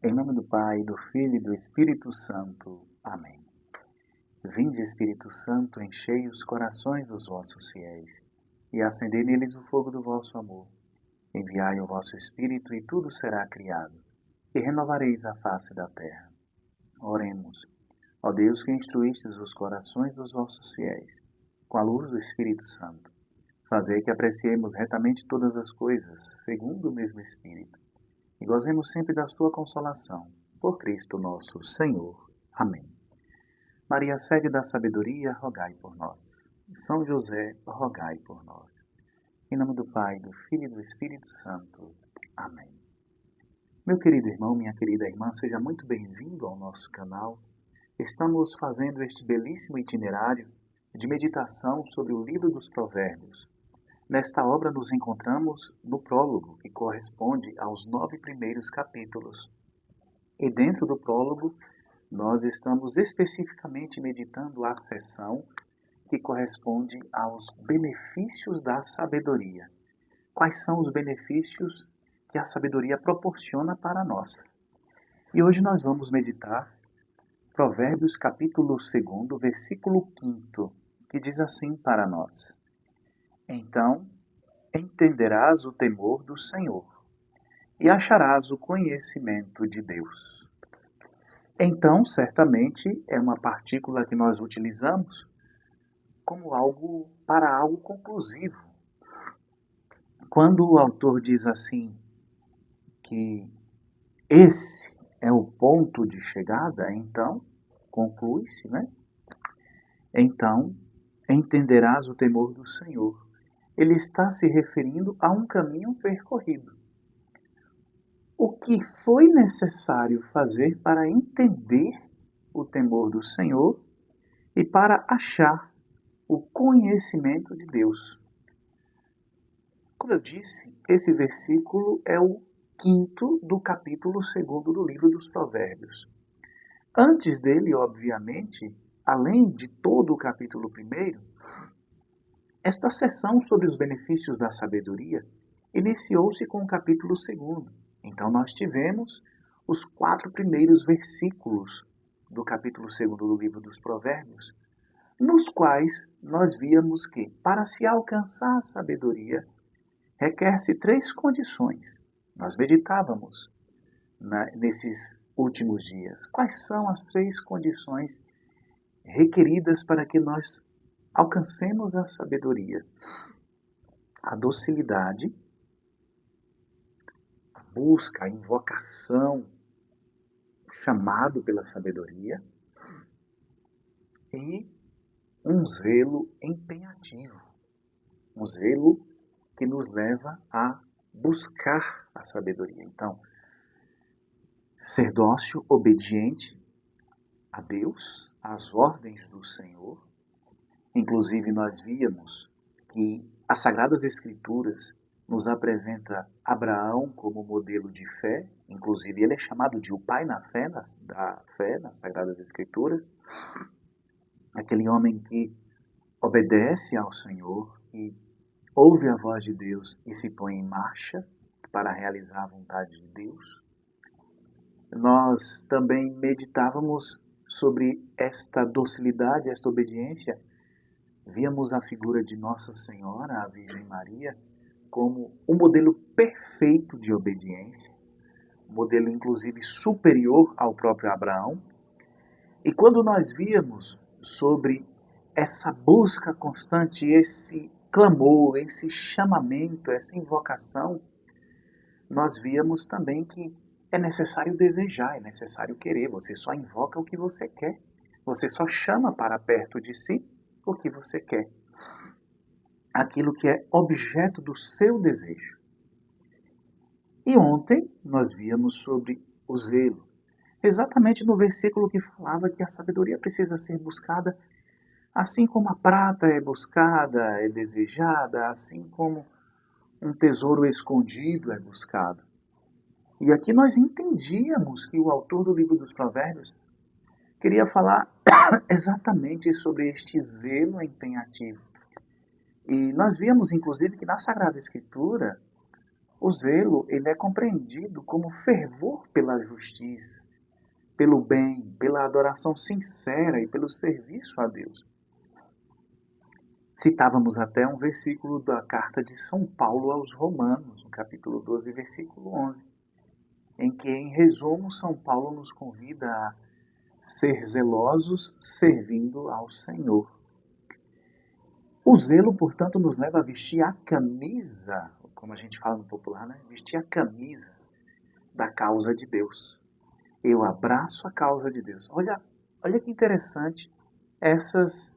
Em nome do Pai, do Filho e do Espírito Santo. Amém. Vinde, Espírito Santo, enchei os corações dos vossos fiéis e acendei neles o fogo do vosso amor. Enviai o vosso Espírito e tudo será criado, e renovareis a face da terra. Oremos. Ó Deus que instruístes os corações dos vossos fiéis, com a luz do Espírito Santo, fazei que apreciemos retamente todas as coisas, segundo o mesmo Espírito, e gozemos sempre da sua consolação. Por Cristo nosso Senhor. Amém. Maria, sede da sabedoria, rogai por nós. São José, rogai por nós. Em nome do Pai, do Filho e do Espírito Santo. Amém. Meu querido irmão, minha querida irmã, seja muito bem-vindo ao nosso canal. Estamos fazendo este belíssimo itinerário de meditação sobre o livro dos Provérbios. Nesta obra nos encontramos no prólogo, que corresponde aos 9 primeiros capítulos. E dentro do prólogo, nós estamos especificamente meditando a seção que corresponde aos benefícios da sabedoria. Quais são os benefícios que a sabedoria proporciona para nós? E hoje nós vamos meditar Provérbios capítulo 2, versículo 5, que diz assim para nós: Então entenderás o temor do Senhor e acharás o conhecimento de Deus. Então, certamente, é uma partícula que nós utilizamos como algo conclusivo. Quando o autor diz assim que esse é o ponto de chegada, então conclui-se, né? Então entenderás o temor do Senhor. Ele está se referindo a um caminho percorrido. O que foi necessário fazer para entender o temor do Senhor e para achar o conhecimento de Deus? Como eu disse, esse versículo é o 5º do capítulo 2 do livro dos Provérbios. Antes dele, obviamente, além de todo o capítulo 1, esta seção sobre os benefícios da sabedoria iniciou-se com o capítulo 2. Então nós tivemos os 4 primeiros versículos do capítulo 2 do livro dos Provérbios, nos quais nós víamos que, para se alcançar a sabedoria, requer-se 3 condições. Nós meditávamos nesses últimos dias. Quais são as 3 condições requeridas para que nós alcancemos a sabedoria? A docilidade, a busca, a invocação, o chamado pela sabedoria e um zelo empenhativo, um zelo que nos leva a buscar a sabedoria. Então, ser dócil, obediente a Deus, às ordens do Senhor. Inclusive, nós víamos que as Sagradas Escrituras nos apresenta Abraão como modelo de fé. Inclusive, ele é chamado de o pai da fé nas Sagradas Escrituras. Aquele homem que obedece ao Senhor, que ouve a voz de Deus e se põe em marcha para realizar a vontade de Deus. Nós também meditávamos sobre esta docilidade, esta obediência. Víamos a figura de Nossa Senhora, a Virgem Maria, como um modelo perfeito de obediência, um modelo inclusive superior ao próprio Abraão. E quando nós víamos sobre essa busca constante, esse clamor, esse chamamento, essa invocação, nós víamos também que é necessário desejar, é necessário querer. Você só invoca o que você quer. Você só chama para perto de si o que você quer. Aquilo que é objeto do seu desejo. E ontem nós víamos sobre o zelo. Exatamente no versículo que falava que a sabedoria precisa ser buscada assim como a prata é buscada, é desejada, assim como um tesouro escondido é buscado. E aqui nós entendíamos que o autor do livro dos Provérbios queria falar exatamente sobre este zelo empenhativo. E nós víamos, inclusive, que na Sagrada Escritura, O zelo, ele é compreendido como fervor pela justiça, pelo bem, pela adoração sincera e pelo serviço a Deus. Citávamos até um versículo da carta de São Paulo aos Romanos, no capítulo 12, versículo 11, em que, em resumo, São Paulo nos convida a ser zelosos servindo ao Senhor. O zelo, portanto, nos leva a vestir a camisa, como a gente fala no popular, né? Vestir a camisa da causa de Deus. Eu abraço a causa de Deus. Olha que interessante essas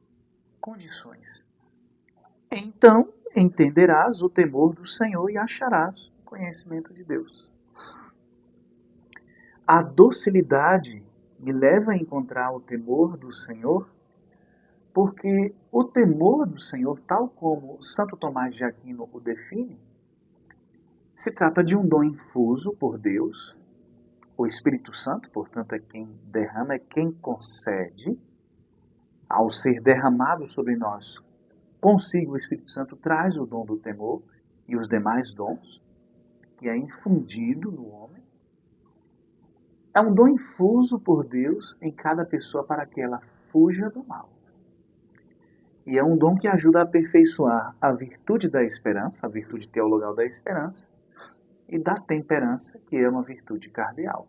condições. Então entenderás o temor do Senhor e acharás o conhecimento de Deus. A docilidade me leva a encontrar o temor do Senhor, porque o temor do Senhor, tal como Santo Tomás de Aquino o define, se trata de um dom infuso por Deus. O Espírito Santo, portanto, é quem derrama, é quem concede. Ao ser derramado sobre nós, consigo o Espírito Santo traz o dom do temor e os demais dons, que é infundido no homem. É um dom infuso por Deus em cada pessoa para que ela fuja do mal. E é um dom que ajuda a aperfeiçoar a virtude da esperança, a virtude teologal da esperança, e da temperança, que é uma virtude cardeal.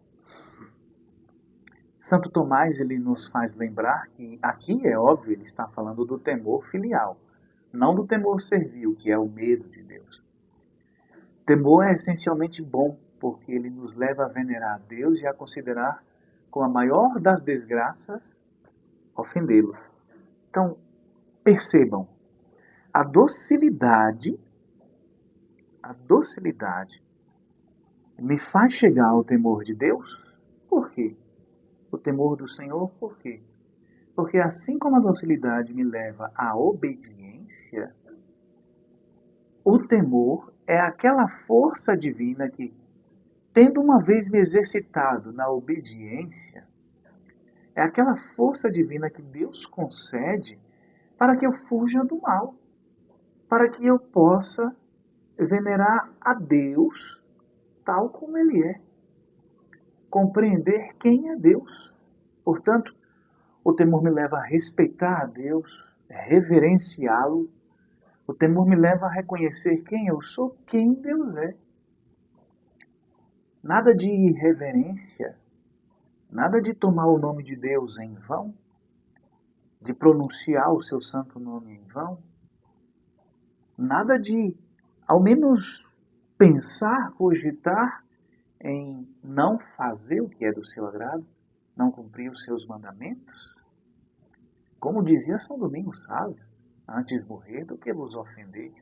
Santo Tomás, ele nos faz lembrar que aqui, é óbvio, ele está falando do temor filial, não do temor servil, que é o medo de Deus. Temor é essencialmente bom, porque ele nos leva a venerar a Deus e a considerar como a maior das desgraças ofendê-lo. Então, percebam, a docilidade me faz chegar ao temor de Deus. Por quê? O temor do Senhor, por quê? Porque assim como a docilidade me leva à obediência, o temor é aquela força divina que, tendo uma vez me exercitado na obediência, é aquela força divina que Deus concede para que eu fuja do mal, para que eu possa venerar a Deus tal como Ele é, compreender quem é Deus. Portanto, o temor me leva a respeitar a Deus, reverenciá-lo. O temor me leva a reconhecer quem eu sou, quem Deus é. Nada de irreverência, nada de tomar o nome de Deus em vão, de pronunciar o seu santo nome em vão, nada de, ao menos, pensar, cogitar em não fazer o que é do seu agrado, não cumprir os seus mandamentos. Como dizia São Domingos Sábio, antes morrer do que vos ofender.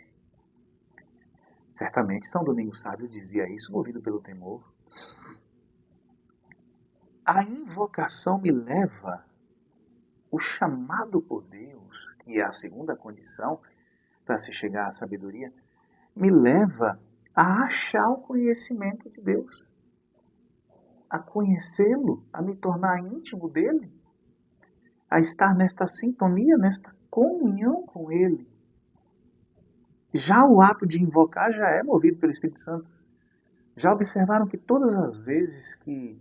Certamente São Domingos Sábio dizia isso movido pelo temor. A invocação me leva, o chamado por Deus, que é a segunda condição para se chegar à sabedoria, me leva a achar o conhecimento de Deus, a conhecê-lo, a me tornar íntimo dele, a estar nesta sintonia, nesta comunhão com ele. Já o ato de invocar já é movido pelo Espírito Santo. Já observaram que todas as vezes que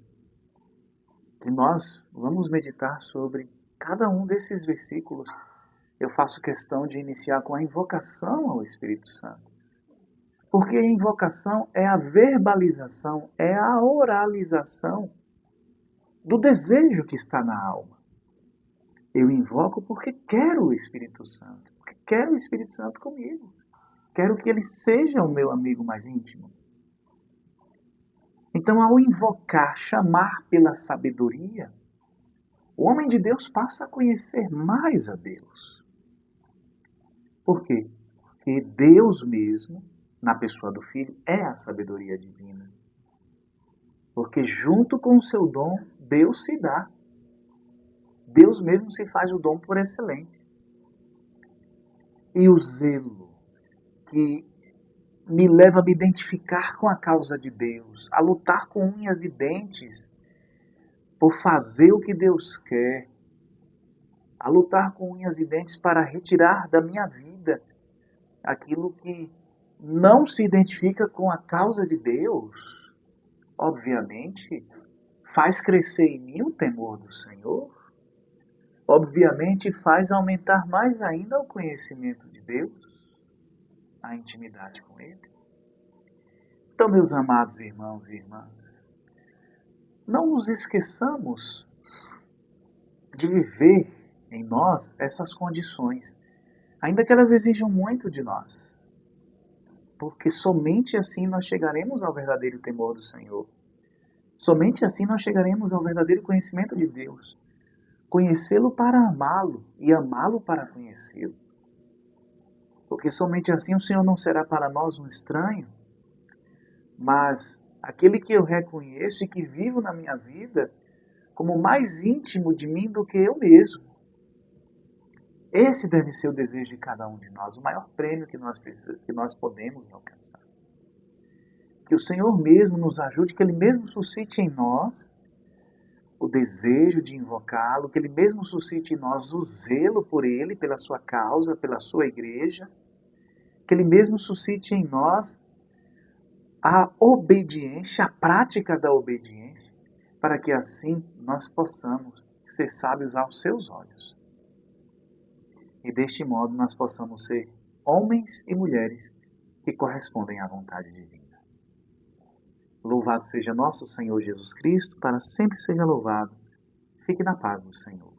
nós vamos meditar sobre cada um desses versículos, eu faço questão de iniciar com a invocação ao Espírito Santo. Porque a invocação é a verbalização, é a oralização do desejo que está na alma. Eu invoco porque quero o Espírito Santo, porque quero o Espírito Santo comigo. Quero que ele seja o meu amigo mais íntimo. Então, ao invocar, chamar pela sabedoria, o homem de Deus passa a conhecer mais a Deus. Por quê? Porque Deus mesmo, na pessoa do Filho, é a sabedoria divina. Porque junto com o seu dom, Deus se dá. Deus mesmo se faz o dom por excelência. E o zelo que me leva a me identificar com a causa de Deus, a lutar com unhas e dentes por fazer o que Deus quer, a lutar com unhas e dentes para retirar da minha vida aquilo que não se identifica com a causa de Deus, obviamente, faz crescer em mim o temor do Senhor, obviamente faz aumentar mais ainda o conhecimento de Deus, a intimidade com Ele. Então, meus amados irmãos e irmãs, não nos esqueçamos de viver em nós essas condições, ainda que elas exijam muito de nós, porque somente assim nós chegaremos ao verdadeiro temor do Senhor. Somente assim nós chegaremos ao verdadeiro conhecimento de Deus. Conhecê-lo para amá-lo e amá-lo para conhecê-lo. Porque somente assim o Senhor não será para nós um estranho, mas aquele que eu reconheço e que vivo na minha vida como mais íntimo de mim do que eu mesmo. Esse deve ser o desejo de cada um de nós, o maior prêmio que nós podemos alcançar. Que o Senhor mesmo nos ajude, que Ele mesmo suscite em nós o desejo de invocá-lo, que Ele mesmo suscite em nós o zelo por Ele, pela sua causa, pela sua igreja, que Ele mesmo suscite em nós a obediência, a prática da obediência, para que assim nós possamos ser sábios aos seus olhos. E deste modo nós possamos ser homens e mulheres que correspondem à vontade divina. Louvado seja nosso Senhor Jesus Cristo, para sempre seja louvado. Fique na paz do Senhor.